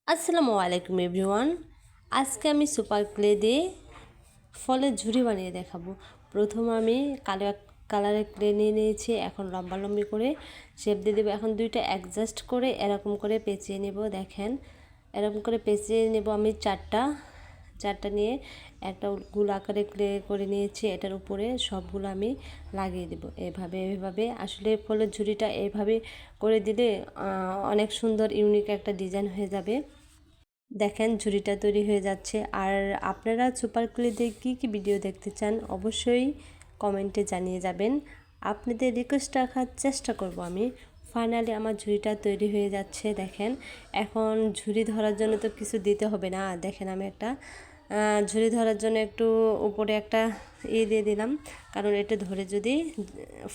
আসসালামু আলাইকুম এভরিওয়ান। আজকে আমি সুপার ক্লে দিয়ে ফলের ঝুড়ি বানিয়ে দেখাবো। প্রথম আমি কালারের ক্লে নিয়ে নিয়েছি। এখন লম্বালম্বি করে শেপ দিয়ে দেবো। এখন দুইটা অ্যাডজাস্ট করে এরকম করে পেঁচিয়ে নেব। দেখেন এরকম করে পেঁচিয়ে নেব আমি চারটা নিয়ে একটা গোল আকারে ক্লে করে নিয়েছি। এটার উপরে সবগুলো আমি লাগিয়ে দেব এভাবে। আসলে ফলের ঝুড়িটা এইভাবে করে দিলে অনেক সুন্দর ইউনিক একটা ডিজাইন হয়ে যাবে। দেখেন ঝুড়িটা তৈরি হয়ে যাচ্ছে। আর আপনারা সুপার ক্লে দিয়ে কী ভিডিও দেখতে চান অবশ্যই কমেন্টে জানিয়ে যাবেন। আপনাদের রিকোয়েস্ট রাখার চেষ্টা করব আমি। ফাইনালি আমার ঝুড়িটা তৈরি হয়ে যাচ্ছে। দেখেন এখন ঝুড়ি ধরার জন্য তো কিছু দিতে হবে না। দেখেন আমি একটা ঝুড়ি ধরার জন্য একটু উপরে একটা দিয়ে দিলাম, কারণ এটা ধরে যদি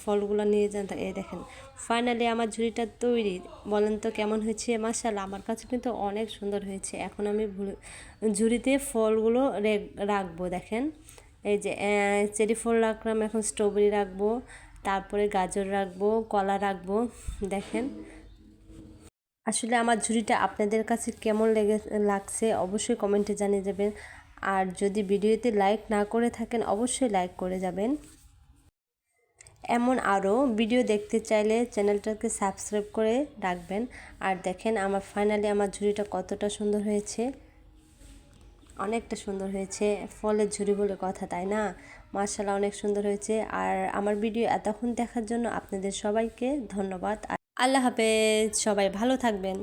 ফলগুলো নিয়ে যান। এই দেখেন ফাইনালি আমার ঝুড়িটা তৈরি। বলেন তো কেমন হয়েছে? মাশাআল্লাহ, আমার কাছে কিন্তু অনেক সুন্দর হয়েছে। এখন আমি ঝুড়িতে ফলগুলো রাখবো। দেখেন এই যে চেরি ফল রাখলাম, এখন স্ট্রবেরি রাখবো, তারপরে গাজর রাখবো, কলা রাখবো। দেখেন আসলে আমার ঝুড়িটা আপনাদের কাছে কেমন লাগছে অবশ্যই কমেন্টে জানিয়ে যাবেন। আর যদি ভিডিওতে লাইক না করে থাকেন অবশ্যই লাইক করে যাবেন। এমন আরও ভিডিও দেখতে চাইলে চ্যানেলটাকে সাবস্ক্রাইব করে রাখবেন। আর দেখেন আমার ফাইনালি আমার ঝুড়িটা কতটা সুন্দর হয়েছে, অনেকটা সুন্দর হয়েছে। ফলের ঝুড়ি বলে কথা, তাই না? মাশাআল্লাহ, অনেক সুন্দর হয়েছে। আর আমার ভিডিও এতক্ষণ দেখার জন্য আপনাদের সবাইকে ধন্যবাদ। আল্লাহ হাফেজ, সবাই ভালো থাকবেন।